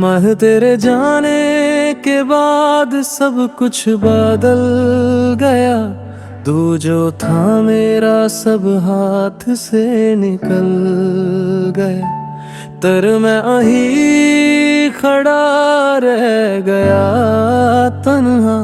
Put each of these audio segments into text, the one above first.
मह तेरे जाने के बाद सब कुछ बदल गया। तू जो था मेरा सब हाथ से निकल गया। तर मैं अही खड़ा रह गया तन्हा,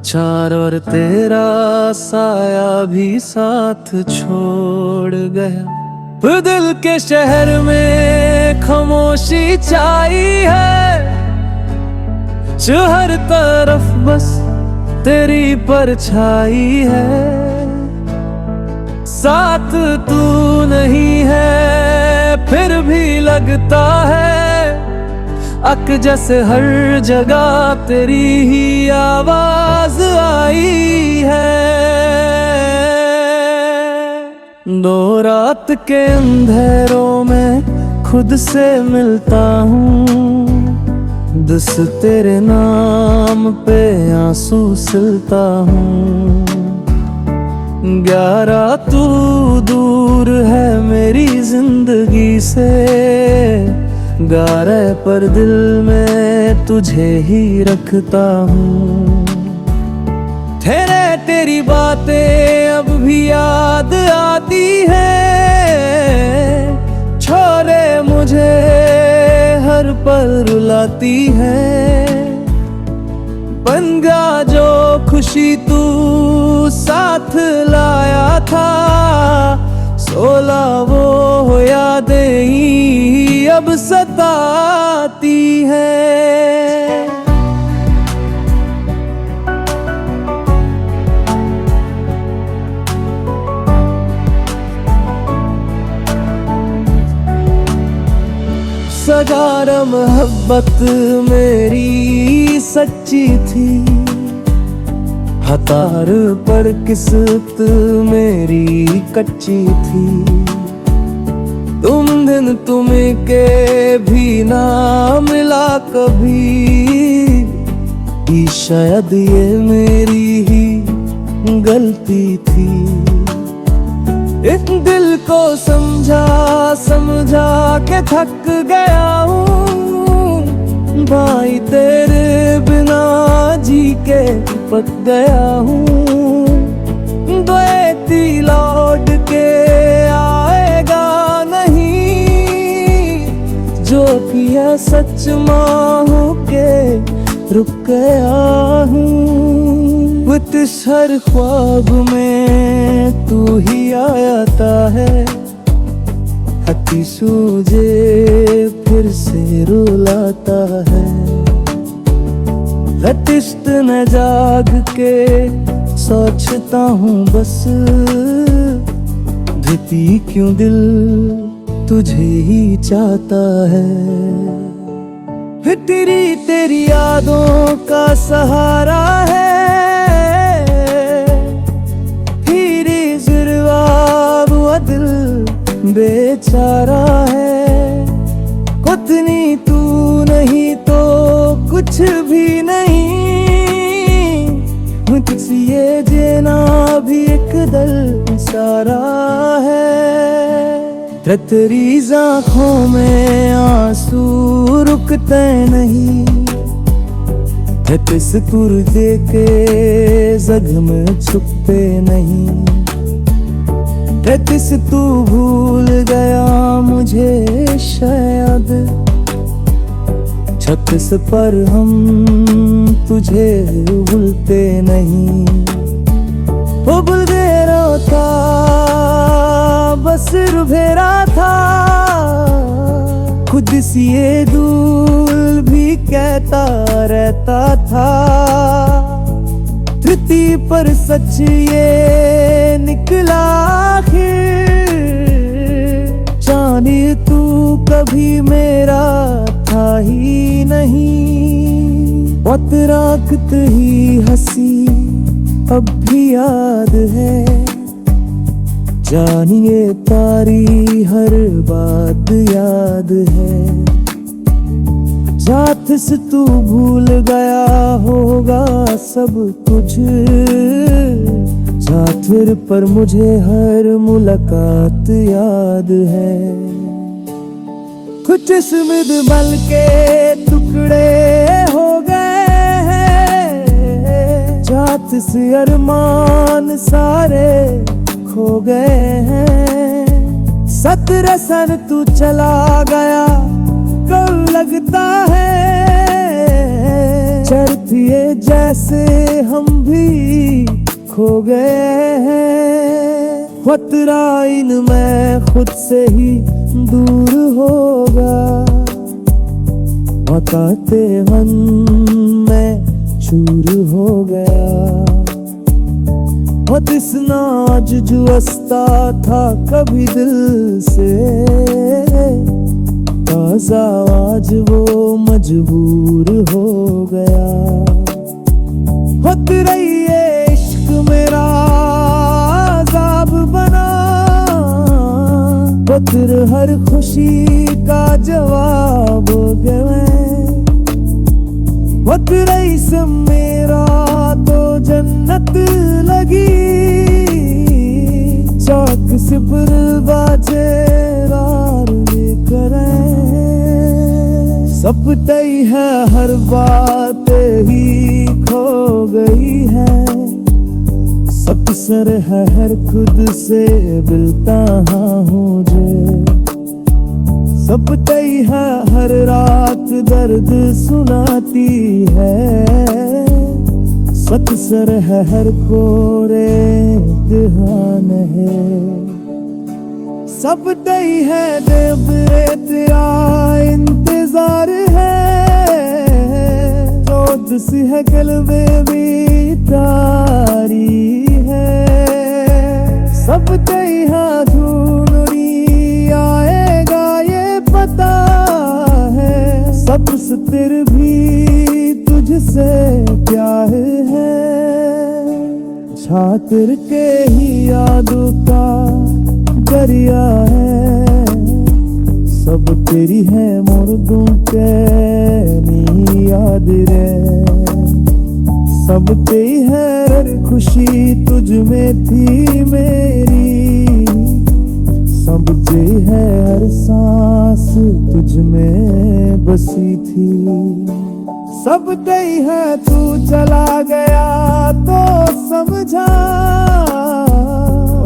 चार और तेरा साया भी साथ छोड़ गया। दिल के शहर में खामोशी छाई है, हर तरफ बस तेरी परछाई है। साथ तू नहीं है फिर भी लगता है, अक जैसे हर जगह तेरी ही आवाज आई है। दो रात के अंधेरों में खुद से मिलता हूँ, दस तेरे नाम पे आंसू सिलता हूँ। 11 तू दूर है मेरी जिंदगी से, 11 पर दिल में तुझे ही रखता हूँ। तेरी बातें अब भी याद आती है, छोड़े मुझे हर पल रुलाती है। बन गया जो खुशी तू साथ लाया था, 16 वो यादें ही अब सताती है। सगार मोहब्बत मेरी सच्ची थी, हतार पर किस्मत मेरी कच्ची थी। तुम दिन तुम के भी ना मिला कभी, शायद ये मेरी ही गलती थी। इस दिल को समझा समझा के थक गया हूँ, भाई तेरे बिना जी के पक गया हूँ। द्वैती लौट के आएगा नहीं, जो किया सच माहू के रुक गया हूँ। इस हर ख्वाब में तू ही आया है, हती सूझे फिर से रुलाता है। गतिश्त न जाग के सोचता हूँ बस, धीती क्यों दिल तुझे ही चाहता है। तेरी यादों का सहारा है, दिल बेचारा है। कुतनी तू नहीं तो कुछ भी नहीं, मुझसे ये जेना भी एक दल सारा है। तेरी आँखों में आंसू रुकते नहीं, तिस तुर दे के जख्म छुपते नहीं। किस तू भूल गया मुझे शायद, छत्तीस पर हम तुझे भूलते नहीं। वो भूल गया था बस रुभेरा था, खुद सी ये दूर भी कहता रहता था। धरती पर सच ये निकला आखिर, जाने तू कभी मेरा था ही नहीं। बहुत रात ही हंसी अब भी याद है, जानिए तारी हर बात याद है। साथ से तू भूल गया होगा सब कुछ, साथ फिर पर मुझे हर मुलाकात याद है। कुछ स्मिद बल के टुकड़े हो गए हैं, जात से अरमान सारे खो गए हैं। 17 सन तू चला गया कब लगता है, चरखिए जैसे हम भी खो गए हैं। खतराइन मैं खुद से ही दूर होगा, बताते हम मैं चूर हो गया। दिसनाज जुअस्ता था कभी दिल से, ताजा आज वो मजबूर हो गया। होत रही है इश्क मेरा अज़ाब बना, पत्र हर खुशी का जवाब गए। होत रही से मेरा तो जन्नत लगी, चाक सिपर बाजे रार करे। सब तय है हर बात ही खो गई है, सब सर है हर खुद से बिलता हूँ जे। सब तय है हर रात दर्द सुनाती है, सत सर है हर कोरे दहान है। सब तय है देव तेरा इंतजार है, चौथ सी है कलबे भी तारी है। सब तय है ढूंढनी आएगा ये पता है, सब सतिर भी तुझसे प्यार है। छात्र के ही यादों का दरिया है, सब तेरी है मुर्दों के नी याद रे। सब तेरी है हर खुशी तुझ में थी मेरी, सब तेरी है हर सांस तुझ में बसी थी। सब तय है तू चला गया तो समझा,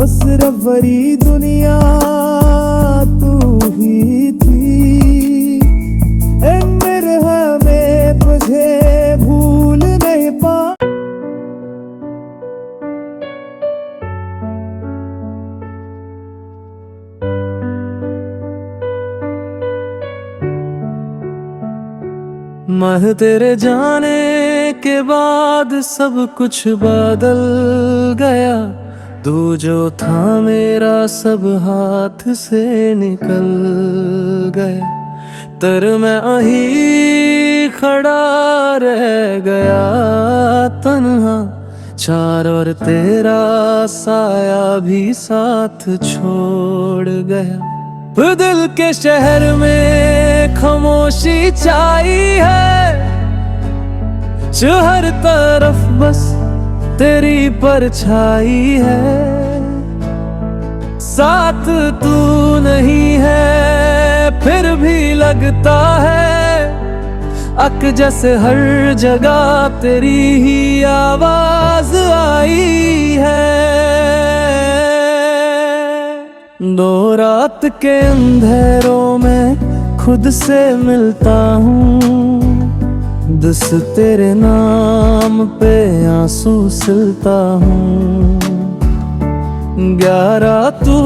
उस रबरी दुनिया तू ही थी। मेरे हमें तुझे भूल नहीं पा। मह तेरे जाने के बाद सब कुछ बदल गया, तू जो था मेरा सब हाथ से निकल गया। तर मैं अही खड़ा रह गया तन्हा, चार और तेरा साया भी साथ छोड़ गया। दिल के शहर में खामोशी छाई है, जो हर तरफ बस तेरी परछाई है। साथ तू नहीं है फिर भी लगता है, अक जैसे हर जगह तेरी ही आवाज आई है। दो रात के अंधेरों में खुद से मिलता हूँ, दस तेरे नाम पे आंसू सिलता हूँ। 11 तू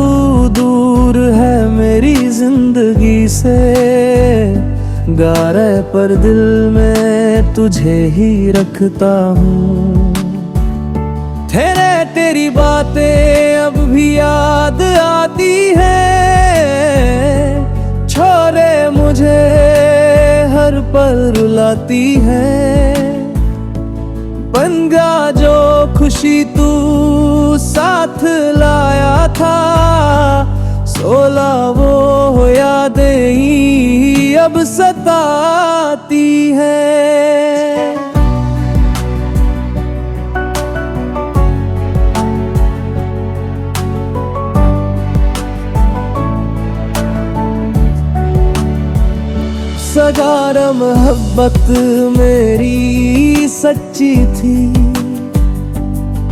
दूर है मेरी जिंदगी से, 11 पर दिल में तुझे ही रखता हूँ। तेरी बातें अब भी याद आती है, छोरे मुझे हर पल रुलाती है। बन गया जो खुशी तू साथ लाया था, 16 वो यादें ही अब सताती है। हजार मोहब्बत मेरी सच्ची थी,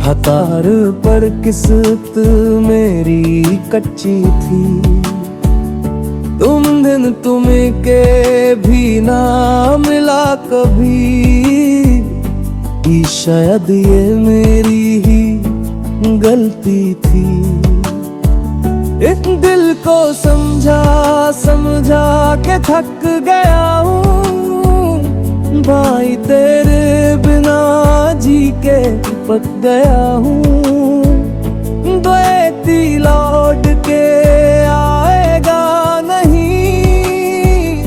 हतार पर किस्मत मेरी कच्ची थी। तुम दिन तुम्हें के भी ना मिला कभी, शायद ये मेरी ही गलती थी। इस दिल को समझा समझा के थक गया हूँ, भाई तेरे बिना जी के पक गया हूँ। द्वैती लौट के आएगा नहीं,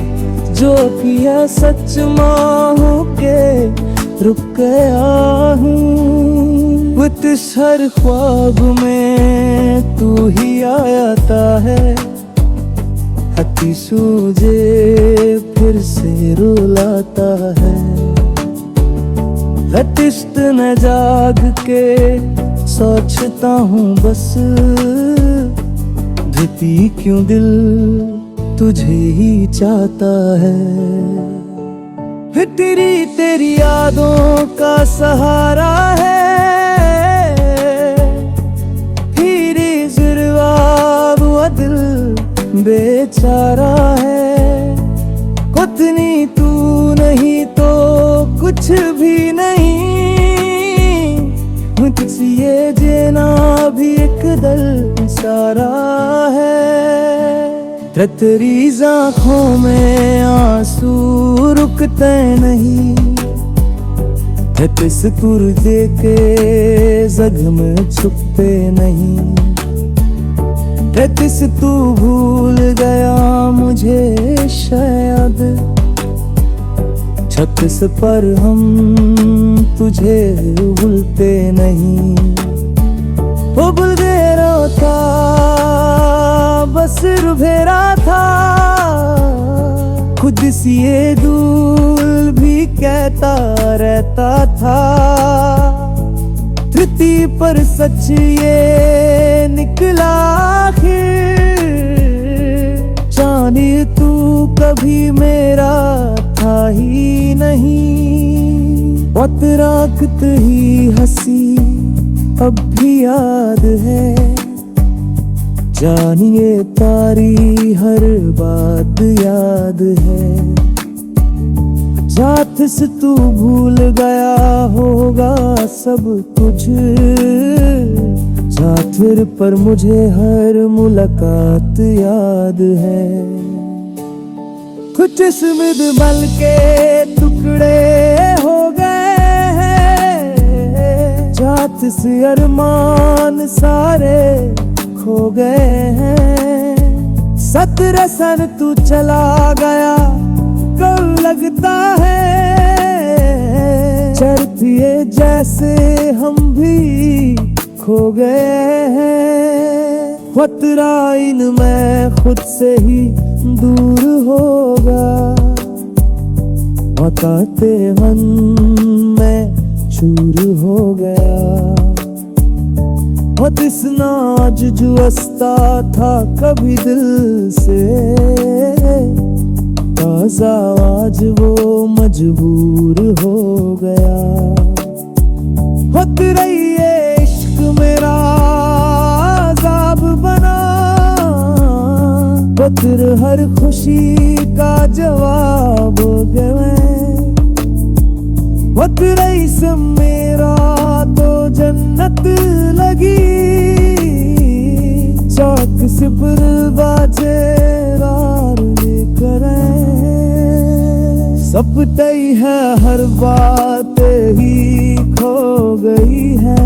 जो किया सच माहू के रुक गया हूँ। इस हर ख्वाब में तू ही आता है, हती सूझे फिर से रुलाता है। हतिश्त न जाग के सोचता हूँ बस, धृति क्यों दिल तुझे ही चाहता है। फिर तेरी यादों का सहारा है, दिल बेचारा है। कुतनी तू नहीं तो कुछ भी नहीं, मुझसे ये जेना भी एक दल सारा है। तेरी आँखों में आंसू रुकते नहीं, किस तुर दे के जख्म छुपते नहीं। किस तू भूल गया मुझे शायद, छत्तीस पर हम तुझे भूलते नहीं। वो भूल गया रोता बस रुभेरा था, खुद सी ये दूर भी कहता रहता था। धरती पर सच ये निकला आखिर, जाने तू कभी मेरा था ही नहीं। बहुत रात ही हंसी अब भी याद है, जानिए तारी हर बात याद है। जात से तू भूल गया होगा सब कुछ, जाथिर पर मुझे हर मुलाकात याद है। कुछ स्मिद बल के टुकड़े हो गए हैं, जात से अरमान सारे खो गए हैं। 17 सन तू चला गया कब लगता है, चरखिए जैसे हम भी खो गए हैं। खतरा इनमें खुद से ही दूर होगा, बताते हम में चूर हो गया। बहुत इस नाज जुअस्ता था कभी दिल से, ताजा आज वो मजबूर हो गया। होत रही है इश्क मेरा अज़ाब बना, बतर हर खुशी का जवाब गए। होत रही सब मेरा तो जन्नत लगी, चौक सिपर बाजे रार करे। सब तय है हर बात ही खो गई है,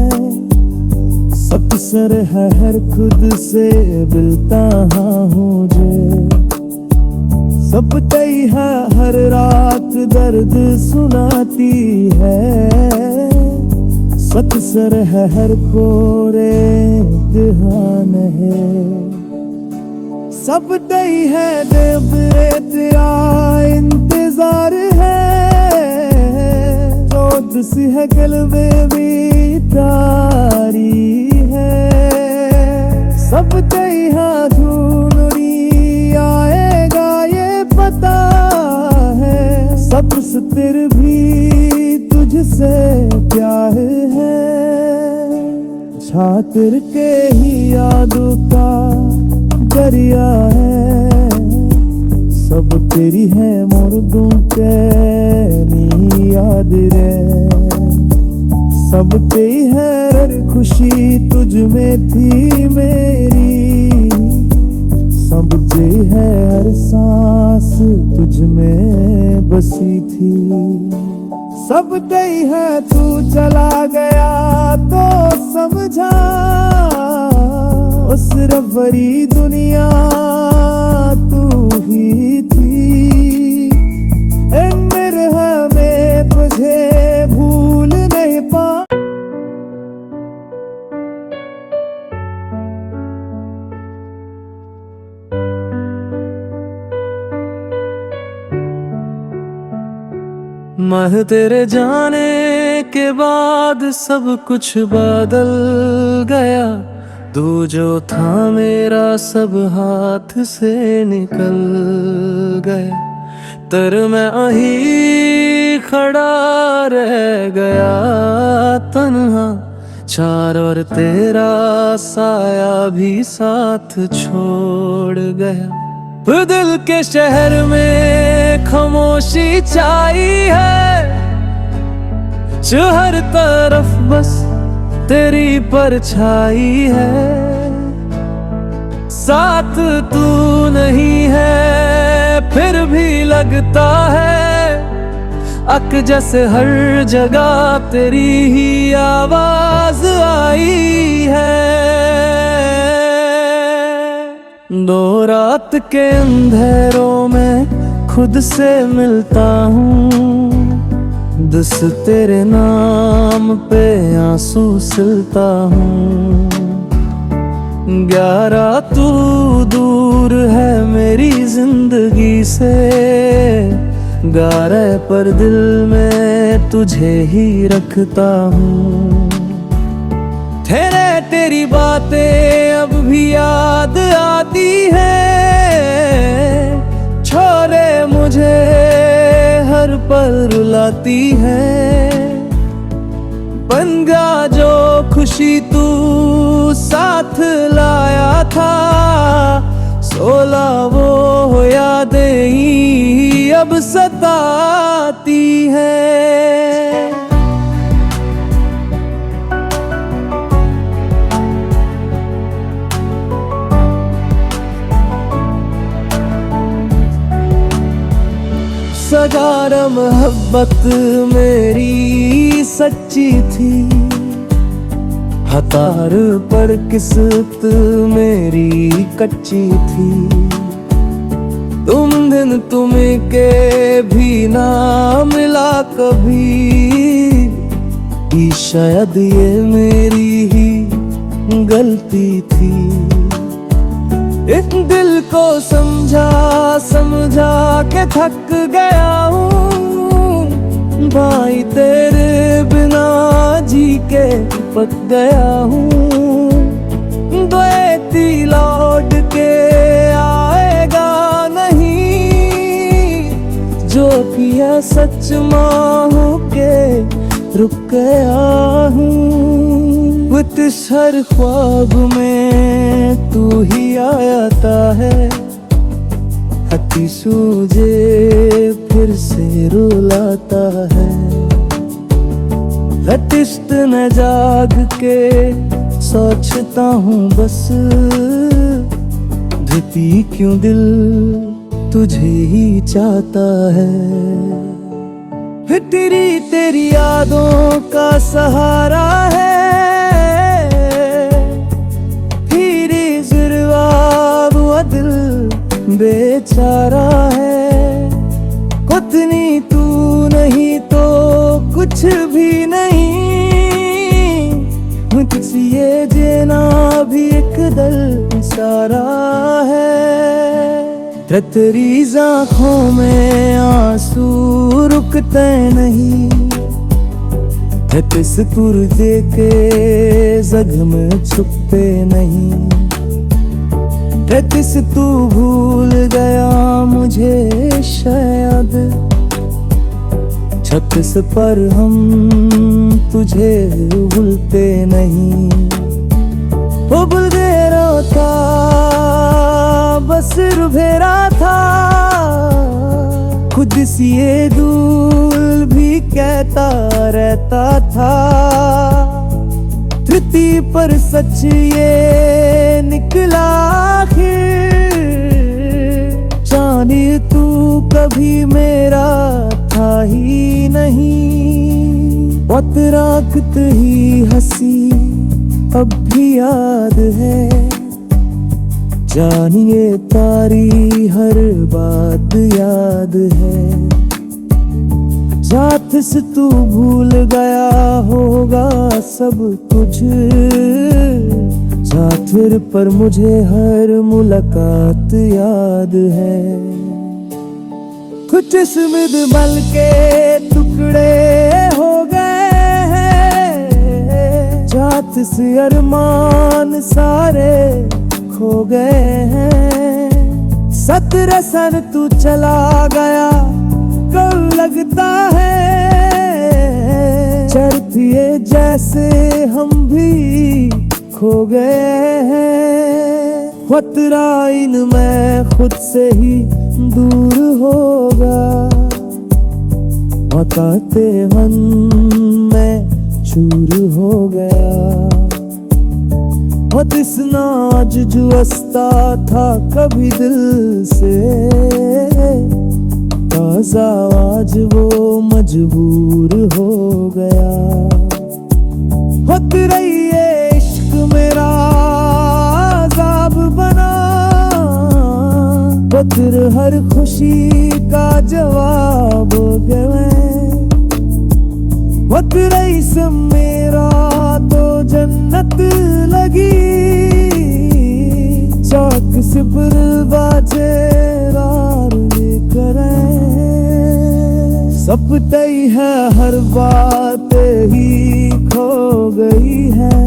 सब सर है हर खुद से बिलता हूँ जे। सब तय है हर रात दर्द सुनाती है, सत सर है हर कोरे इम्तिहान है। सब तय है देवरे तेरा इंतजार है, चौथ सी है कलबे भी तारी है। सब तय है ढूंढनी आएगा ये पता है, तेरे भी तुझसे प्यार है, छात्र के ही यादों का दरिया है। सब तेरी है मुर्दों के नी याद रे, सब तेरी है हर खुशी तुझ में थी मेरी, सब तेरी है हर सांस तुझ में बसी थी। सब तेरी है तू चला गया तो समझा, उस रबरी दुनिया तू ही थी। ए मेरे हमें तुझे भूल नहीं पा। मैं तेरे जाने के बाद सब कुछ बदल गया, तू जो था मेरा सब हाथ से निकल गया। तेरे मैं ही खड़ा रह गया तन्हा, चार और तेरा साया भी साथ छोड़ गया। दिल के शहर में खामोशी छाई है, जो हर तरफ बस तेरी परछाई है। साथ तू नहीं है फिर भी लगता है, अक जैसे हर जगह तेरी ही आवाज आई है। दो रात के अंधेरों में खुद से मिलता हूँ, दस तेरे नाम पे आंसू सिलता हूँ। 11 तू दूर है मेरी जिंदगी से, 11 पर दिल में तुझे ही रखता हूँ। तेरी बातें अब भी याद आती है, छोड़े मुझे हर पल रुलाती है। बन गया जो खुशी तू साथ लाया था, 16 वो यादें ही अब सताती है। सगार मोहब्बत मेरी सच्ची थी, हतार पर किस्मत मेरी कच्ची थी। तुम दिन तुम के भी ना मिला कभी, शायद ये मेरी ही गलती थी। इस दिल को समझा के थक गया हूँ, भाई तेरे बिना जी के पक गया हूँ। द्वैती लौट के आएगा नहीं, जो किया सच माहू के रुक गया हूँ। इस हर ख्वाब में तू ही आता है, हती सूझे फिर से रुलाता है। हतिश्त न जाग के सोचता हूँ बस, धरती क्यों दिल तुझे ही चाहता है। तेरी यादों का सहारा है, दिल बेचारा है। कुतनी तू नहीं तो कुछ भी नहीं, मुझसे ये जीना भी एक दल सारा है। तेरी आँखों में आंसू रुकते नहीं, किस तुर दे के जख्म छुपते नहीं। किस तू भूल गया मुझे शायद, छत्तीस पर हम तुझे भूलते नहीं। वो बुलगेरा था बस रुभेरा था, खुद सी ये दूल भी कहता रहता था। तृतीय पर सच ये निकला आखिर, जाने तू कभी मेरा था ही नहीं। बहुत राखत ही हंसी अब भी याद है, जानिए तारी हर बात याद है। जात से तू भूल गया होगा सब कुछ, जात पर मुझे हर मुलाकात याद है। कुछ स्मिद मल के टुकड़े हो गए हैं, जात से अरमान सारे खो गए हैं। 17 सन तू चला गया कब लगता है, चरथिए जैसे हम भी खो गए हैं। खतरा इनमें खुद से ही दूर होगा, बताते मन में चूर हो गया। और दिसना आज जुअस्ता था कभी दिल से, ताजा आज वो मजबूर हो गया। होत रही है इश्क मेरा अज़ाब बना, पत्र हर खुशी का जवाब गए। होत रही सब मेरा तो जन्नत लगी, चौक सिपर बाजे रार करे। सब तय है हर बात ही खो गई है,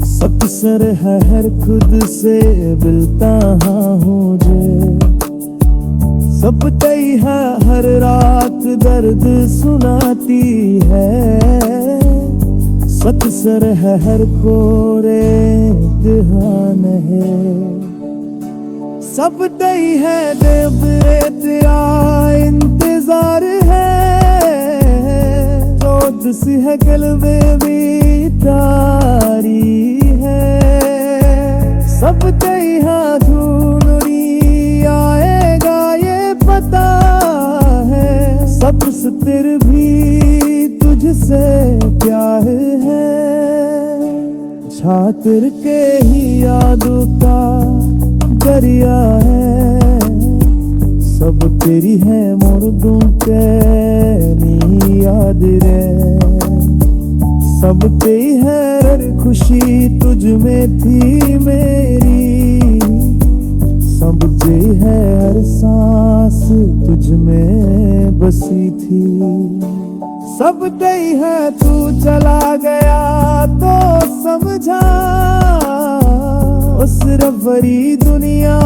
सब सर है हर खुद से बिलता हूँ जे। सब तय है हर रात दर्द सुनाती है, सत सर है हर कोरे इम्तिहान है। सब तय है देवरे तेरा इंतजार है, चोट सी है कल्बे भी तारी है। सब तय है ढूंढनी आएगा ये पता है, सब सितर भी तुझसे प्यार है। छात्र के ही यादों का दरिया है, सब तेरी है मुर्दों के नी याद रे। सब तेरी है हर खुशी तुझ में थी मेरी, सब तेरी है हर सांस तुझ में बसी थी। सब तेरी है तू चला गया तो समझा, उस रबरी दुनिया